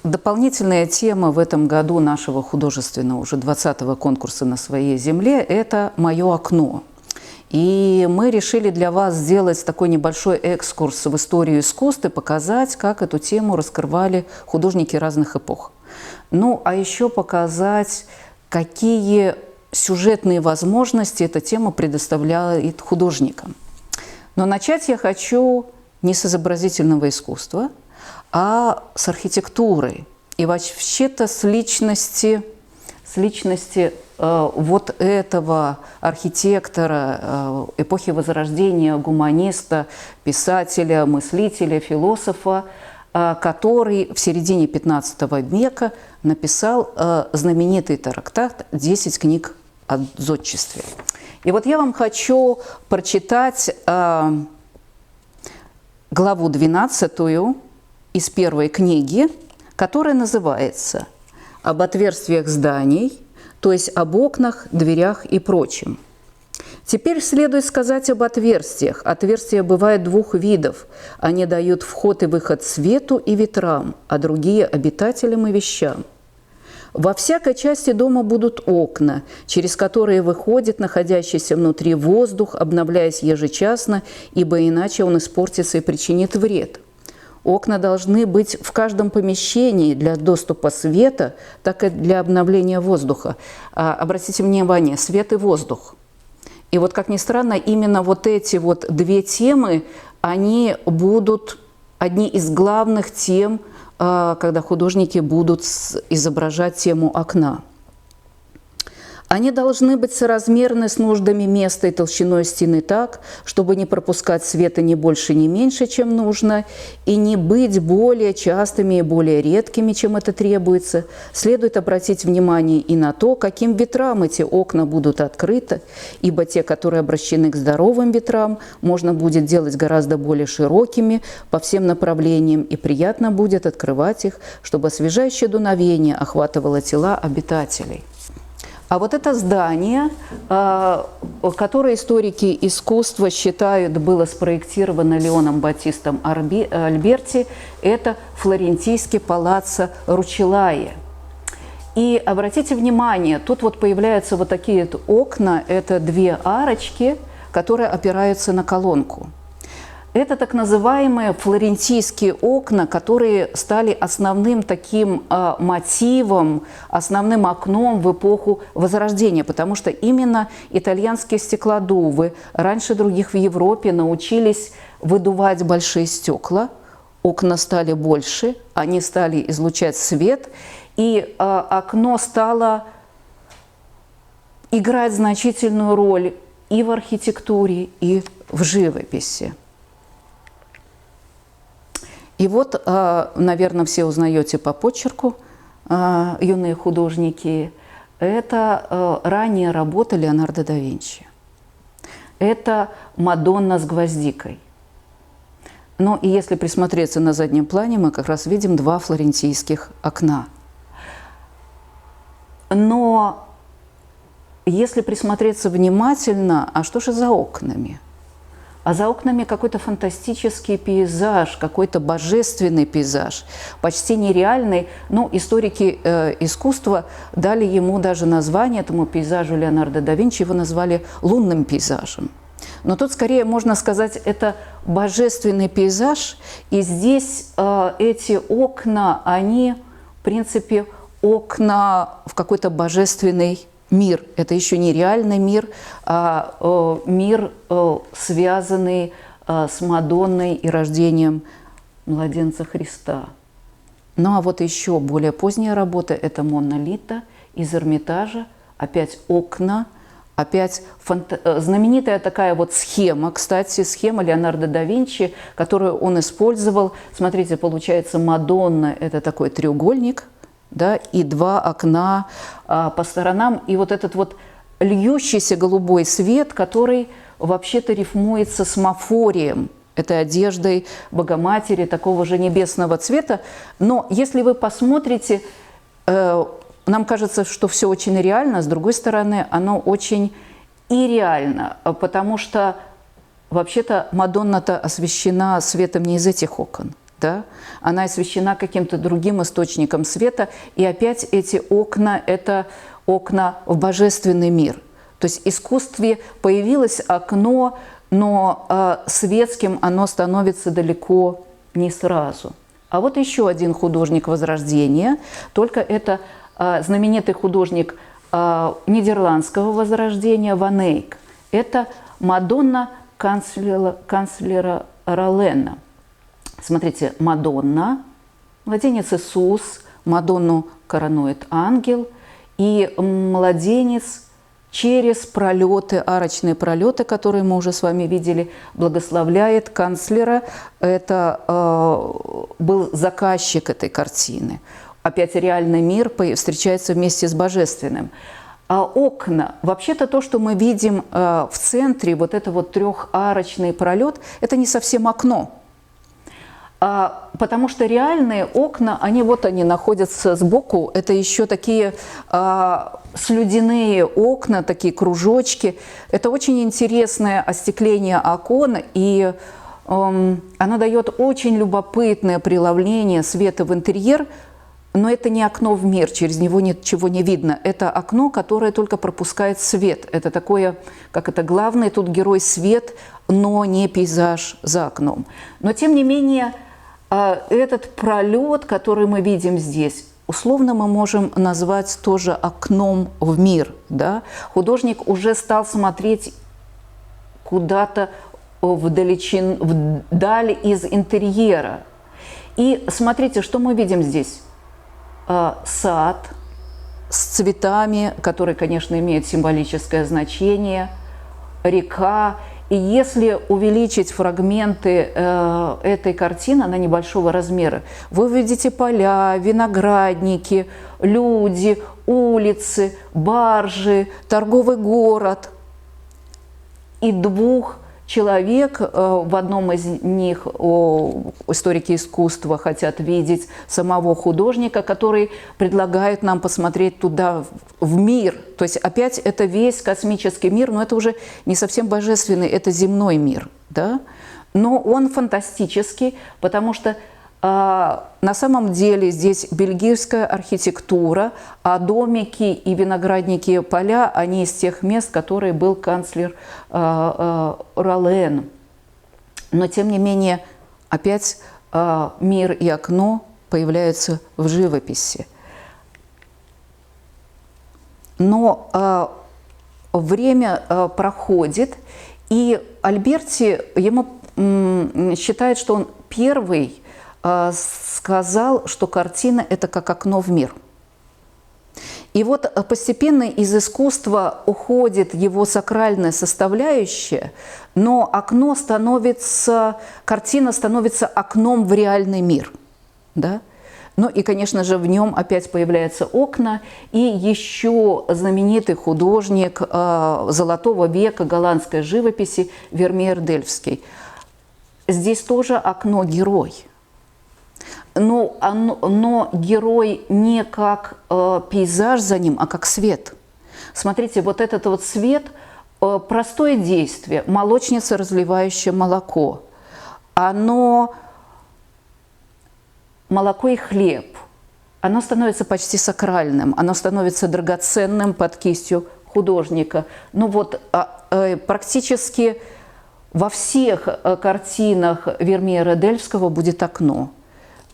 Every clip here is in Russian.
Дополнительная тема в этом году нашего художественного уже 20-го конкурса «На своей земле» – это «Мое окно». И мы решили для вас сделать такой небольшой экскурс в историю искусств и показать, как эту тему раскрывали художники разных эпох. Ну, а еще показать, какие сюжетные возможности эта тема предоставляет художникам. Но начать я хочу не с изобразительного искусства, а с архитектуры и вообще-то с личности вот этого архитектора эпохи Возрождения, гуманиста, писателя, мыслителя, философа, который в середине XV века написал знаменитый трактат «10 книг о зодчестве». И вот я вам хочу прочитать главу 12 из первой книги, которая называется «Об отверстиях зданий», то есть об окнах, дверях и прочем. Теперь следует сказать об отверстиях. Отверстия бывают двух видов. Они дают вход и выход свету и ветрам, а другие – обитателям и вещам. Во всякой части дома будут окна, через которые выходит находящийся внутри воздух, обновляясь ежечасно, ибо иначе он испортится и причинит вред. Окна должны быть в каждом помещении для доступа света, так и для обновления воздуха. Обратите внимание, свет и воздух. И вот, как ни странно, именно вот эти вот две темы, они будут одни из главных тем, когда художники будут изображать тему окна. Они должны быть соразмерны с нуждами места и толщиной стены так, чтобы не пропускать света ни больше, ни меньше, чем нужно, и не быть более частыми и более редкими, чем это требуется. Следует обратить внимание и на то, каким ветрам эти окна будут открыты, ибо те, которые обращены к здоровым ветрам, можно будет делать гораздо более широкими по всем направлениям, и приятно будет открывать их, чтобы освежающее дуновение охватывало тела обитателей. А вот это здание, которое историки искусства считают, было спроектировано Леоном Баттистом Альберти, это флорентийский палаццо Ручеллаи. И обратите внимание, тут вот появляются вот такие вот окна, это две арочки, которые опираются на колонку. Это так называемые флорентийские окна, которые стали основным таким мотивом, основным окном в эпоху Возрождения, потому что именно итальянские стеклодувы раньше других в Европе научились выдувать большие стекла, окна стали больше, они стали излучать свет, и окно стало играть значительную роль и в архитектуре, и в живописи. И вот, наверное, все узнаете по почерку, юные художники, это ранняя работа Леонардо да Винчи. Это «Мадонна с гвоздикой». Ну и если присмотреться на заднем плане, мы как раз видим два флорентийских окна. Но если присмотреться внимательно, а что же за окнами? А за окнами какой-то фантастический пейзаж, какой-то божественный пейзаж, почти нереальный. Ну, историки искусства дали ему даже название, этому пейзажу Леонардо да Винчи, его назвали лунным пейзажем. Но тут скорее можно сказать, это божественный пейзаж, и здесь эти окна, они, в принципе, окна в какой-то божественный мир. Это еще не реальный мир, а мир, связанный с Мадонной и рождением младенца Христа. Ну а вот еще более поздняя работа – это «Монна Лита» из Эрмитажа, опять окна, опять знаменитая такая вот схема, кстати, схема Леонардо да Винчи, которую он использовал. Смотрите, получается, Мадонна – это такой треугольник, да, и два окна по сторонам, и вот этот вот льющийся голубой свет, который вообще-то рифмуется с мафорием, этой одеждой Богоматери, такого же небесного цвета. Но если вы посмотрите, нам кажется, что все очень реально, с другой стороны, оно очень и реально, потому что вообще-то Мадонна-то освещена светом не из этих окон, да? Она освещена каким-то другим источником света, и опять эти окна – это окна в божественный мир. То есть в искусстве появилось окно, но светским оно становится далеко не сразу. А вот еще один художник Возрождения, только это знаменитый художник нидерландского Возрождения Ван Эйк. Это Мадонна канцлера Роллена. Смотрите, Мадонна, младенец Иисус, Мадонну коронует ангел, и младенец через пролеты, арочные пролеты, которые мы уже с вами видели, благословляет канцлера. Это был заказчик этой картины. Опять реальный мир встречается вместе с божественным. А окна, вообще-то то, что мы видим в центре, вот это вот трехарочный пролет, это не совсем окно. Потому что реальные окна, они находятся сбоку, это еще такие слюдяные окна, такие кружочки. Это очень интересное остекление окон, и оно дает очень любопытное преломление света в интерьер, но это не окно в мир, через него ничего не видно. Это окно, которое только пропускает свет. Это такое, как это, главный тут герой свет, но не пейзаж за окном. Но тем не менее, этот пролет, который мы видим здесь, условно мы можем назвать тоже окном в мир. Да? Художник уже стал смотреть куда-то вдаль из интерьера. И смотрите, что мы видим здесь. Сад с цветами, которые, конечно, имеют символическое значение, река. И если увеличить фрагменты этой картины, она небольшого размера, вы увидите поля, виноградники, люди, улицы, баржи, торговый город. И двух человек, в одном из них историки искусства хотят видеть самого художника, который предлагает нам посмотреть туда, в мир. То есть опять это весь космический мир, но это уже не совсем божественный, это земной мир. Да? Но он фантастический, потому что на самом деле здесь бельгийская архитектура, а домики и виноградники, поля, они из тех мест, которые был канцлер Роллен. Но тем не менее, опять мир и окно появляются в живописи. Но время проходит, и Альберти ему считает, что он первый сказал, что картина – это как окно в мир. И вот постепенно из искусства уходит его сакральная составляющая, но окно картина становится окном в реальный мир. Да? Ну и, конечно же, в нем опять появляются окна. И еще знаменитый художник Золотого века голландской живописи Вермеер Дельфский. Здесь тоже окно-герой. Но герой не как пейзаж за ним, а как свет. Смотрите, вот этот вот свет, простое действие, молочница, разливающая молоко. Молоко и хлеб, оно становится почти сакральным, оно становится драгоценным под кистью художника. Ну вот практически во всех картинах Вермеера Дельфского будет окно.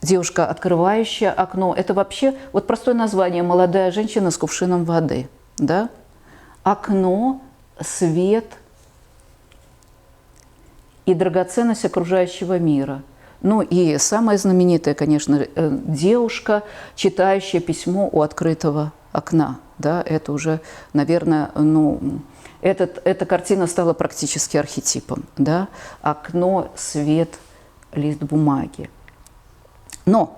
Девушка, открывающая окно. Это вообще вот простое название «Молодая женщина с кувшином воды». Да? Окно, свет и драгоценность окружающего мира. Ну и самая знаменитая, конечно, девушка, читающая письмо у открытого окна. Да? Это уже, наверное, эта картина стала практически архетипом. Да? Окно, свет, лист бумаги. Но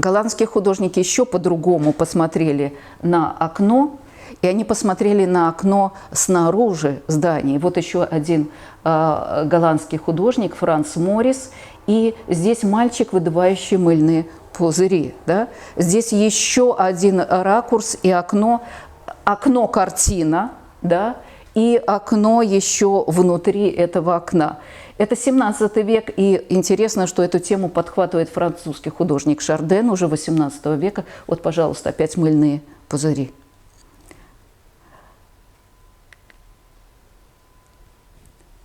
голландские художники еще по-другому посмотрели на окно, и они посмотрели на окно снаружи здания. Вот еще один голландский художник Франц Морис, и здесь мальчик, выдувающий мыльные пузыри. Да? Здесь еще один ракурс и окно картина, да? и окно еще внутри этого окна. Это 17 век, и интересно, что эту тему подхватывает французский художник Шарден уже 18 века. Вот, пожалуйста, опять мыльные пузыри.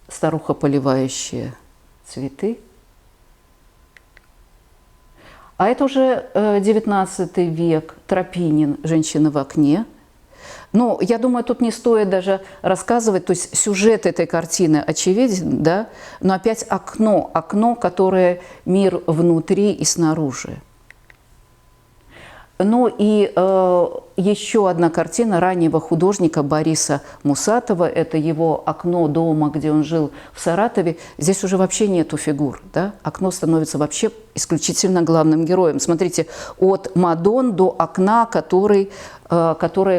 Старуха, поливающая цветы. А это уже 19 век, Тропинин «Женщина в окне». Ну, я думаю, тут не стоит даже рассказывать, то есть сюжет этой картины очевиден, да, но опять окно, которое мир внутри и снаружи. Ну и еще одна картина раннего художника Бориса Мусатова, это его окно дома, где он жил в Саратове. Здесь уже вообще нету фигур, да? Окно становится вообще исключительно главным героем. Смотрите, от Мадон до окна, которое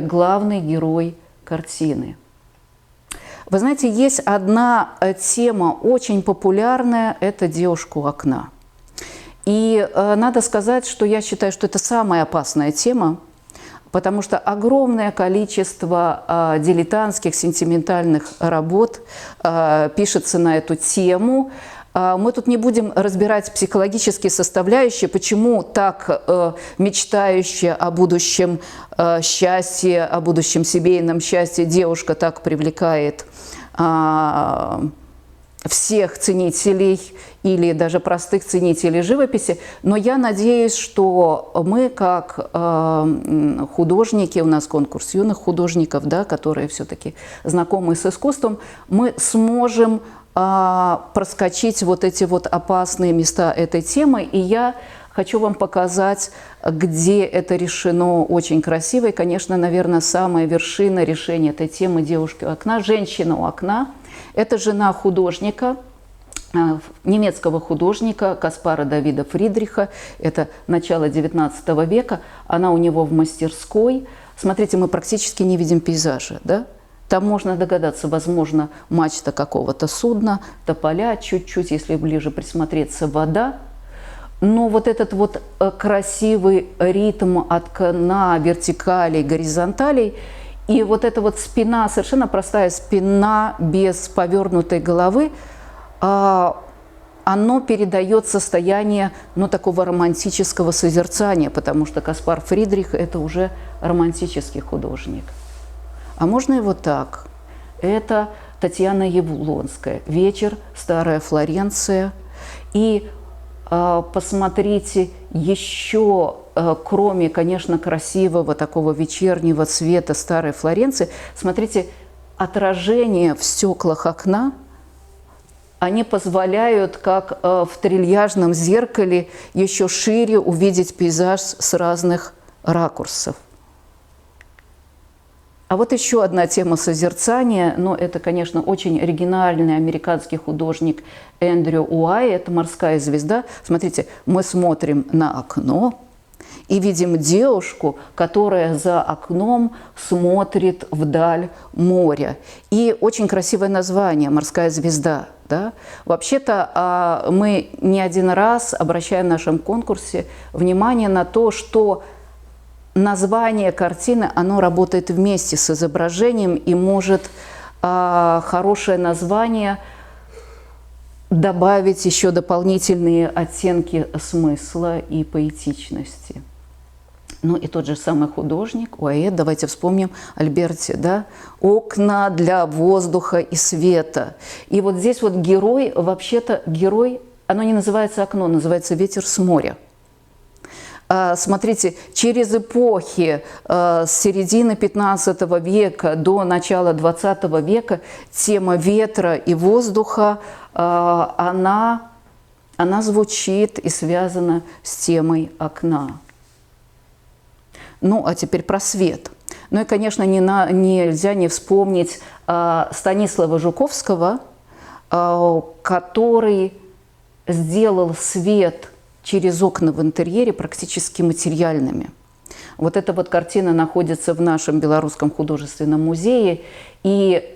главный герой картины. Вы знаете, есть одна тема очень популярная, это девушка у окна. И надо сказать, что я считаю, что это самая опасная тема, потому что огромное количество дилетантских, сентиментальных работ пишется на эту тему. Мы тут не будем разбирать психологические составляющие, почему так мечтающая о будущем счастье, о будущем семейном счастье девушка так привлекает всех ценителей или даже простых ценителей живописи, но я надеюсь, что мы, как художники, у нас конкурс юных художников, да, которые все-таки знакомы с искусством, мы сможем проскочить вот эти вот опасные места этой темы, и я хочу вам показать, где это решено очень красиво. И, конечно, наверное, самая вершина решения этой темы девушки у окна, женщина у окна. Это жена художника, немецкого художника Каспара Давида Фридриха. Это начало XIX века. Она у него в мастерской. Смотрите, мы практически не видим пейзажа, да? Там можно догадаться, возможно, мачта какого-то судна, тополя, чуть-чуть, если ближе присмотреться, вода. Но вот этот вот красивый ритм от окна, вертикалей, горизонталей, и вот эта вот спина, совершенно простая спина без повернутой головы, оно передает состояние, ну, такого романтического созерцания, потому что Каспар Фридрих – это уже романтический художник. А можно и вот так. Это Татьяна Явлонская, «Вечер», «Старая Флоренция». И посмотрите, еще, кроме, конечно, красивого такого вечернего цвета старой Флоренции, смотрите, отражения в стеклах окна, они позволяют, как в трильяжном зеркале, еще шире увидеть пейзаж с разных ракурсов. А вот еще одна тема созерцания, но это, конечно, очень оригинальный американский художник Эндрю Уай, это «Морская звезда». Смотрите, мы смотрим на окно и видим девушку, которая за окном смотрит вдаль моря. И очень красивое название «Морская звезда». Да? Вообще-то мы не один раз обращаем в нашем конкурсе внимание на то, что название картины, оно работает вместе с изображением и может хорошее название добавить еще дополнительные оттенки смысла и поэтичности. Ну и тот же самый художник Уайет, давайте вспомним Альберти, да? «Окна для воздуха и света». И вот здесь вот герой, вообще-то герой, оно не называется окно, называется «Ветер с моря». Смотрите, через эпохи с середины 15 века до начала 20 века тема ветра и воздуха, она звучит и связана с темой окна. Ну, а теперь про свет. Ну и, конечно, нельзя не вспомнить Станислава Жуковского, который сделал свет через окна в интерьере практически материальными. Вот эта вот картина находится в нашем Белорусском художественном музее, и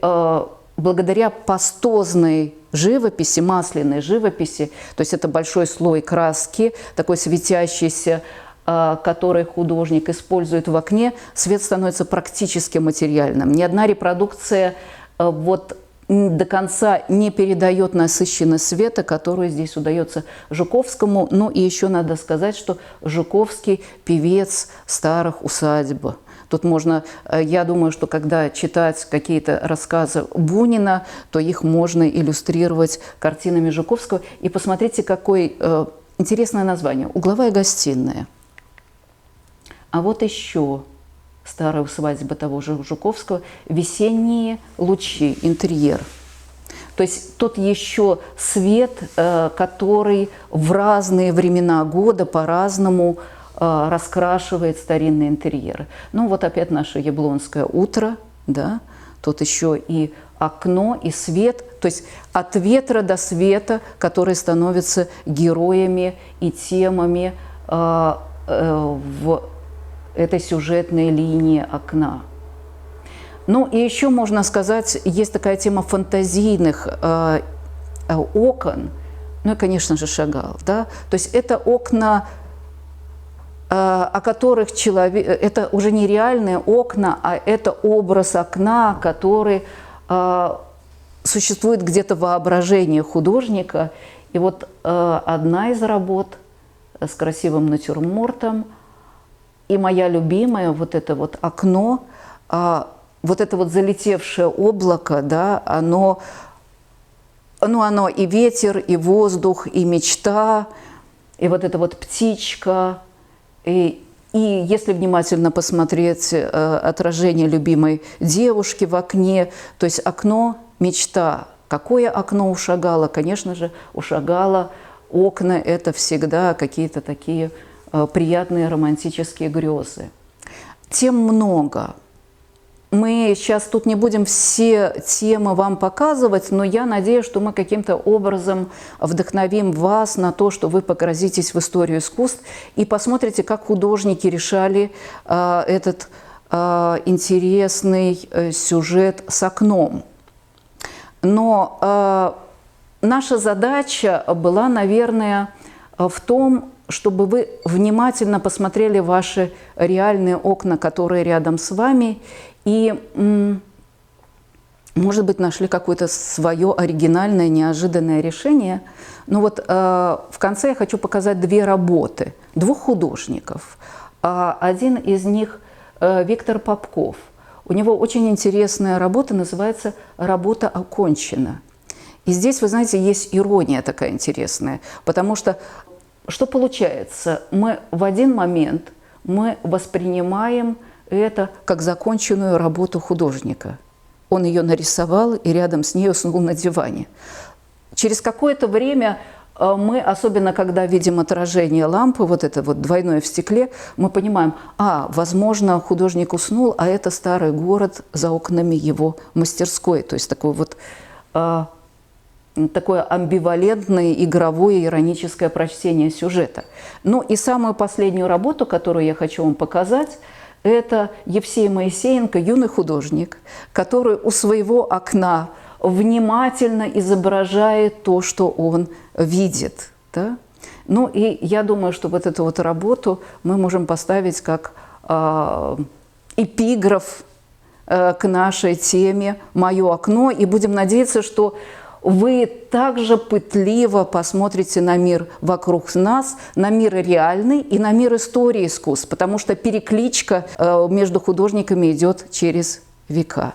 благодаря пастозной живописи, масляной живописи, то есть это большой слой краски, такой светящийся, который художник использует в окне, свет становится практически материальным. Ни одна репродукция вот до конца не передает насыщенность света, которую здесь удается Жуковскому. Ну и еще надо сказать, что Жуковский – певец старых усадьб. Тут можно, я думаю, что когда читать какие-то рассказы Бунина, то их можно иллюстрировать картинами Жуковского. И посмотрите, какое интересное название – «Угловая гостиная». А вот еще старая усадьба того же Жуковского «Весенние лучи», интерьер. То есть тут еще свет, который в разные времена года по-разному раскрашивает старинные интерьеры. Ну вот опять наше Яблонское утро, да, тут еще и окно, и свет, то есть от ветра до света, которые становятся героями и темами в этой сюжетной линии окна. Ну и еще можно сказать, есть такая тема фантазийных окон, ну и, конечно же, Шагал, да, то есть это окна, о которых человек, это уже не реальные окна, а это образ окна, который существует где-то в воображении художника. И вот одна из работ с красивым натюрмортом, и моя любимая, вот это вот окно, вот это вот залетевшее облако, да, оно и ветер, и воздух, и мечта, и вот эта вот птичка. И если внимательно посмотреть отражение любимой девушки в окне, то есть окно – мечта. Какое окно у Шагала? Конечно же, у Шагала окна – это всегда какие-то такие приятные романтические грезы. Тем много. Мы сейчас тут не будем все темы вам показывать, но я надеюсь, что мы каким-то образом вдохновим вас на то, что вы погрузитесь в историю искусств и посмотрите, как художники решали этот интересный сюжет с окном. Но наша задача была, наверное, в том, чтобы вы внимательно посмотрели ваши реальные окна, которые рядом с вами, и, может быть, нашли какое-то свое оригинальное, неожиданное решение. Но вот в конце я хочу показать две работы двух художников. Один из них Виктор Попков. У него очень интересная работа, называется «Работа окончена». И здесь, вы знаете, есть ирония такая интересная, потому что получается? Мы в один момент мы воспринимаем это как законченную работу художника. Он ее нарисовал и рядом с ней уснул на диване. Через какое-то время мы, особенно когда видим отражение лампы, вот это вот двойное в стекле, мы понимаем, возможно, художник уснул, а это старый город за окнами его мастерской. То есть такой вот такое амбивалентное, игровое, ироническое прочтение сюжета. Ну и самую последнюю работу, которую я хочу вам показать, это Евсей Моисеенко, юный художник, который у своего окна внимательно изображает то, что он видит. Да? Ну и я думаю, что вот эту вот работу мы можем поставить как эпиграф к нашей теме «Мое окно», и будем надеяться, что вы также пытливо посмотрите на мир вокруг нас, на мир реальный и на мир истории искусств, потому что перекличка между художниками идет через века.